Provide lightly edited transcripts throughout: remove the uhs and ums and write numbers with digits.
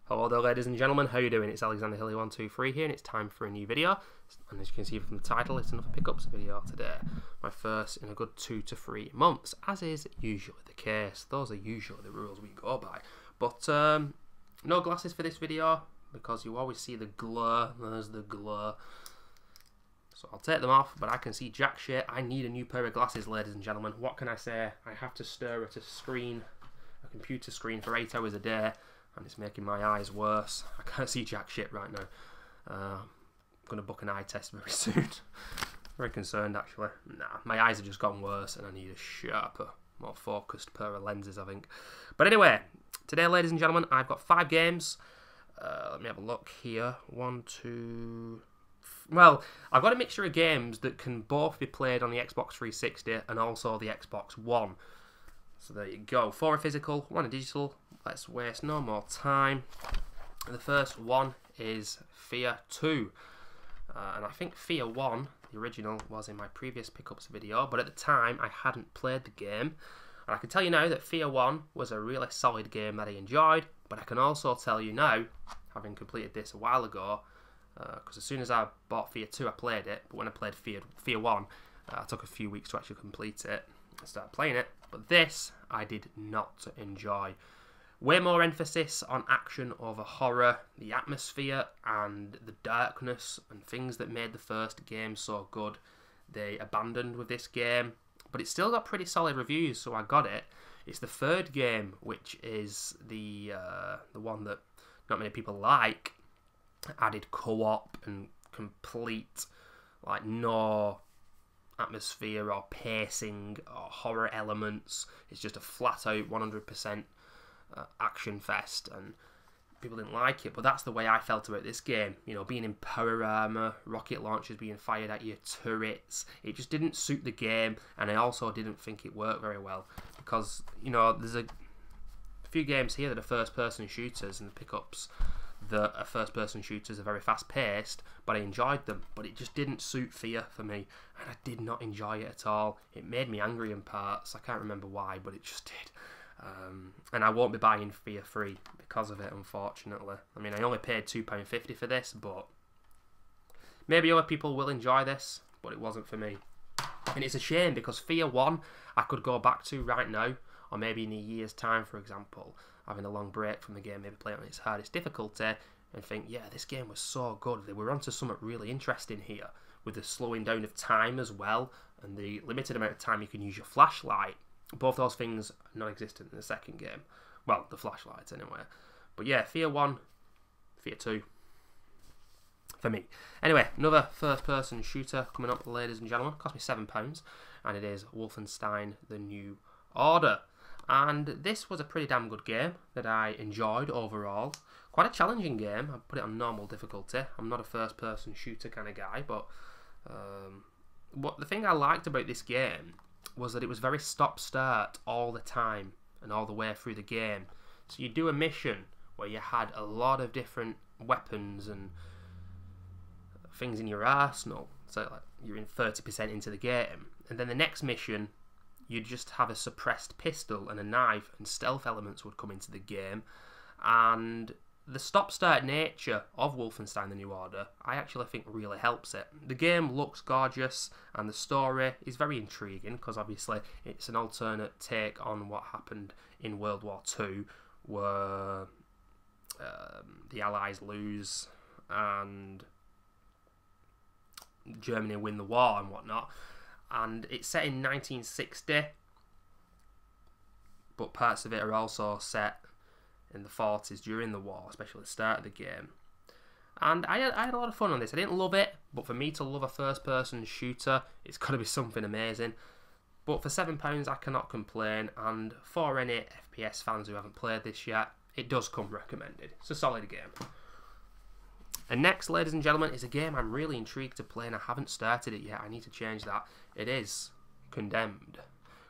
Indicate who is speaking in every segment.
Speaker 1: Hello there, ladies and gentlemen, how you doing? It's Alexander Hilly123 here, and it's time for a new video. And as you can see from the title, it's another pickups video today. My first in a good 2 to 3 months, as is usually the case. Those are usually the rules we go by. But no glasses for this video, because you always see the glare. There's the glare. So I'll take them off, but I can see jack shit. I need a new pair of glasses, ladies and gentlemen. What can I say? I have to stare at a computer screen for 8 hours a day. And it's making my eyes worse. I can't see jack shit right now. I'm going to book an eye test very soon. Very concerned, actually. Nah, my eyes have just gone worse and I need a sharper, more focused pair of lenses, I think. But anyway, today, ladies and gentlemen, I've got 5 games. Let me have a look here. 1, 2... Well, I've got a mixture of games that can both be played on the Xbox 360 and also the Xbox One. So there you go. 4 are physical, 1 are digital. Let's waste no more time. The first one is Fear 2. And I think Fear 1, the original, was in my previous pickups video. But at the time, I hadn't played the game. And I can tell you now that Fear 1 was a really solid game that I enjoyed. But I can also tell you now, having completed this a while ago, because as soon as I bought Fear 2, I played it. But when I played Fear 1, I took a few weeks to actually complete it. I started playing it. But this, I did not enjoy. Way more emphasis on action over horror, the atmosphere and the darkness and things that made the first game so good. They abandoned with this game, but it still got pretty solid reviews, so I got it. It's the third game, which is the one that not many people like. Added co-op and complete, like, no atmosphere or pacing or horror elements. It's just a flat out 100% action fest, and people didn't like it, but that's the way I felt about this game. You know, being in power armor, rocket launchers being fired at you, turrets, it just didn't suit the game, and I also didn't think it worked very well, because, you know, there's a few games here that are first person shooters, and the pickups that are first person shooters are very fast paced, but I enjoyed them, but it just didn't suit Fear for me, and I did not enjoy it at all. It made me angry in parts. I can't remember why, but it just did. And I won't be buying Fear 3 because of it, unfortunately. I mean, I only paid £2.50 for this, but maybe other people will enjoy this, but it wasn't for me. And it's a shame, because Fear 1 I could go back to right now, or maybe in a year's time, for example, having a long break from the game, maybe play it on its hardest difficulty, and think, yeah, this game was so good. They were onto something really interesting here, with the slowing down of time as well, and the limited amount of time you can use your flashlight. Both those things are non-existent in the second game. Well, the flashlights anyway. But yeah, Fear 1, Fear 2, for me. Anyway, another first-person shooter coming up, ladies and gentlemen. Cost me £7, and it is Wolfenstein: The New Order. And this was a pretty damn good game that I enjoyed overall. Quite a challenging game. I put it on normal difficulty. I'm not a first-person shooter kind of guy, but the thing I liked about this game was that it was very stop-start all the time and all the way through the game. So you do a mission where you had a lot of different weapons and things in your arsenal. So like you're in 30% into the game. And then the next mission, you'd just have a suppressed pistol and a knife, and stealth elements would come into the game. And the stop-start nature of Wolfenstein: The New Order, I actually think really helps it. The game looks gorgeous, and the story is very intriguing, because obviously it's an alternate take on what happened in World War II, where the Allies lose and Germany win the war and whatnot. And it's set in 1960, but parts of it are also set in the 40s during the war, especially at the start of the game. And I had a lot of fun on this. I didn't love it, but for me to love a first-person shooter, it's got to be something amazing. But for £7, I cannot complain, and for any FPS fans who haven't played this yet, it does come recommended. It's a solid game. And next, ladies and gentlemen, is a game I'm really intrigued to play, and I haven't started it yet. I need to change that. It is Condemned.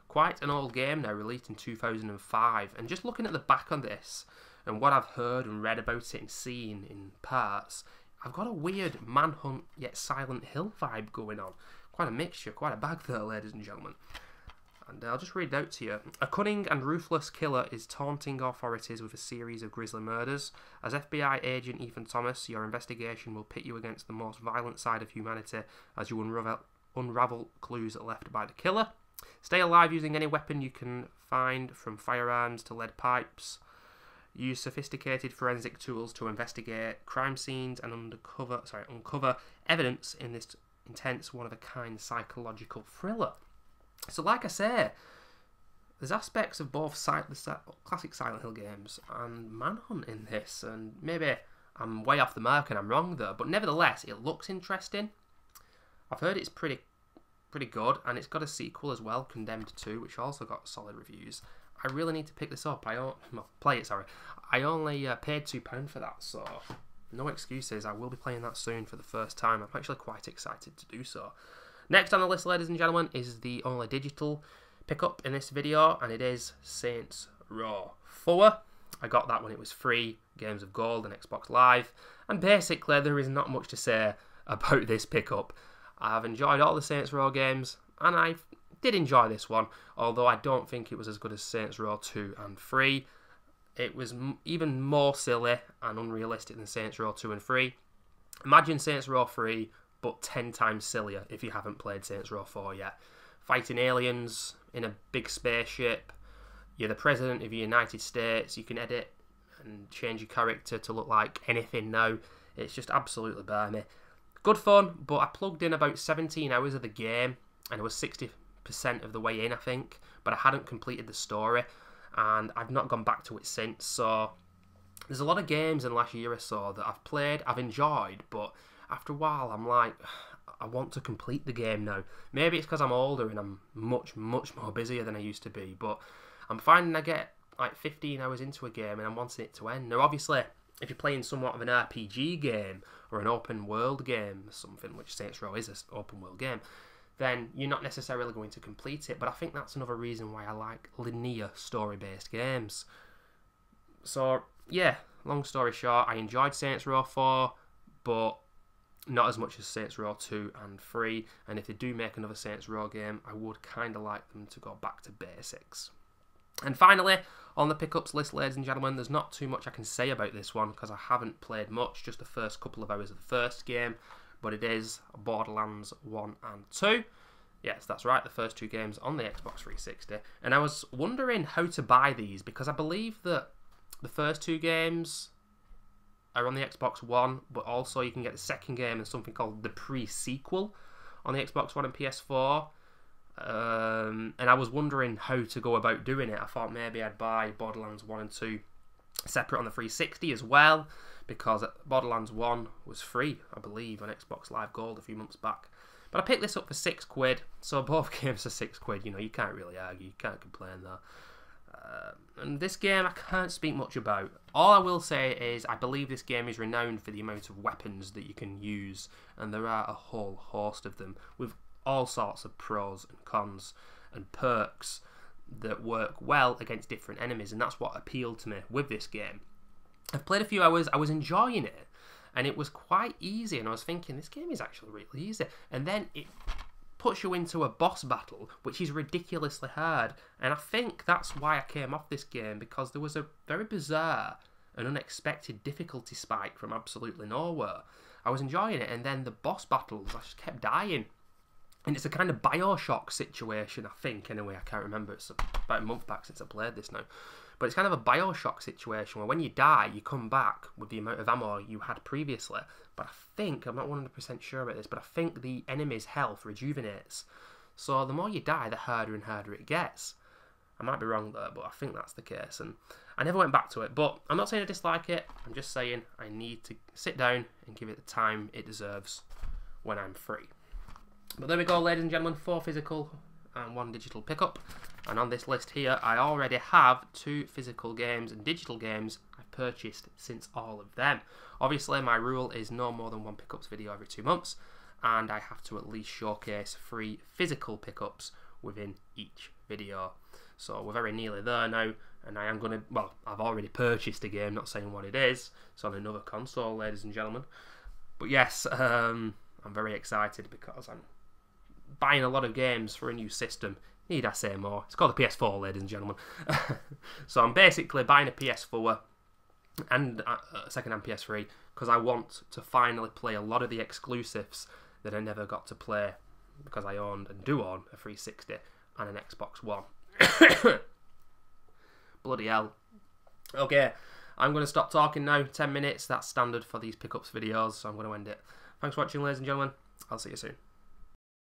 Speaker 1: Quite an old game now, released in 2005. And just looking at the back on this, and what I've heard and read about it and seen in parts, I've got a weird Manhunt yet Silent Hill vibe going on. Quite a mixture, quite a bag there, ladies and gentlemen. And I'll just read it out to you. A cunning and ruthless killer is taunting authorities with a series of grisly murders. As FBI agent Ethan Thomas, your investigation will pit you against the most violent side of humanity as you unravel clues left by the killer. Stay alive using any weapon you can find, from firearms to lead pipes. Use sophisticated forensic tools to investigate crime scenes and uncover evidence in this intense, one-of-a-kind psychological thriller. So, like I say, there's aspects of both the classic Silent Hill games and Manhunt in this, and maybe I'm way off the mark and I'm wrong there, but nevertheless, it looks interesting. I've heard it's pretty good, and it's got a sequel as well, Condemned 2, which also got solid reviews. I really need to pick this up. I only paid £2 for that, so no excuses. I will be playing that soon for the first time. I'm actually quite excited to do so. Next on the list, ladies and gentlemen, is the only digital pickup in this video, and it is Saints Row 4. I got that when it was free, Games of Gold and Xbox Live, and basically there is not much to say about this pickup. I've enjoyed all the Saints Row games, and I did enjoy this one, although I don't think it was as good as Saints Row 2 and 3. It was even more silly and unrealistic than Saints Row 2 and 3. Imagine Saints Row 3, but 10 times sillier if you haven't played Saints Row 4 yet. Fighting aliens in a big spaceship. You're the president of the United States. You can edit and change your character to look like anything now. It's just absolutely balmy. Good fun, but I plugged in about 17 hours of the game, and it was 60% of the way in, I think, but I hadn't completed the story, and I've not gone back to it since. So there's a lot of games in the last year or so that I've played, I've enjoyed, but after a while I'm like, I want to complete the game now. Maybe it's because I'm older and I'm much more busier than I used to be, but I'm finding I get like 15 hours into a game and I'm wanting it to end. Now obviously, if you're playing somewhat of an RPG game or an open world game, something which Saints Row is an open world game, then you're not necessarily going to complete it. But I think that's another reason why I like linear story-based games. So yeah, long story short, I enjoyed Saints Row 4, but not as much as Saints Row 2 and 3, and if they do make another Saints Row game, I would kind of like them to go back to basics. And finally, on the pickups list, ladies and gentlemen, there's not too much I can say about this one because I haven't played much, just the first couple of hours of the first game, but it is Borderlands 1 and 2. Yes, that's right, the first two games on the Xbox 360. And I was wondering how to buy these because I believe that the first two games are on the Xbox One, but also you can get the second game and something called the pre-sequel on the Xbox One and PS4. And I was wondering how to go about doing it. I thought maybe I'd buy Borderlands 1 and 2 separate on the 360 as well, because Borderlands 1 was free, I believe, on Xbox Live Gold a few months back. But I picked this up for £6, so both games are £6, you know, you can't really argue, you can't complain there. And this game I can't speak much about. All I will say is I believe this game is renowned for the amount of weapons that you can use, and there are a whole host of them with all sorts of pros and cons and perks that work well against different enemies, and that's what appealed to me with this game. I've played a few hours, I was enjoying it, and it was quite easy, and I was thinking this game is actually really easy, and then it puts you into a boss battle which is ridiculously hard, and I think that's why I came off this game, because there was a very bizarre and unexpected difficulty spike from absolutely nowhere. I was enjoying it, and then the boss battles, I just kept dying. And it's a kind of Bioshock situation, I think, anyway. I can't remember. It's about a month back since I played this now. But it's kind of a Bioshock situation where when you die, you come back with the amount of ammo you had previously. But I think, I'm not 100% sure about this, but I think the enemy's health rejuvenates. So the more you die, the harder and harder it gets. I might be wrong there, but I think that's the case. And I never went back to it. But I'm not saying I dislike it. I'm just saying I need to sit down and give it the time it deserves when I'm free. But there we go, ladies and gentlemen, 4 physical and 1 digital pickup. And on this list here, I already have 2 physical games and digital games I've purchased since all of them. Obviously, my rule is no more than 1 pickups video every 2 months, and I have to at least showcase 3 physical pickups within each video. So we're very nearly there now, and I am going to, well, I've already purchased a game, not saying what it is. It's on another console, ladies and gentlemen. But yes, I'm very excited because I'm buying a lot of games for a new system Need I say more? It's called the PS4, ladies and gentlemen. So I'm basically buying a PS4 and a second-hand PS3 because I want to finally play a lot of the exclusives that I never got to play because I owned and do own a 360 and an Xbox One. Bloody hell. Okay, I'm going to stop talking now. 10 minutes, that's standard for these pickups videos, so I'm going to end it. Thanks for watching, ladies and gentlemen. I'll see you soon.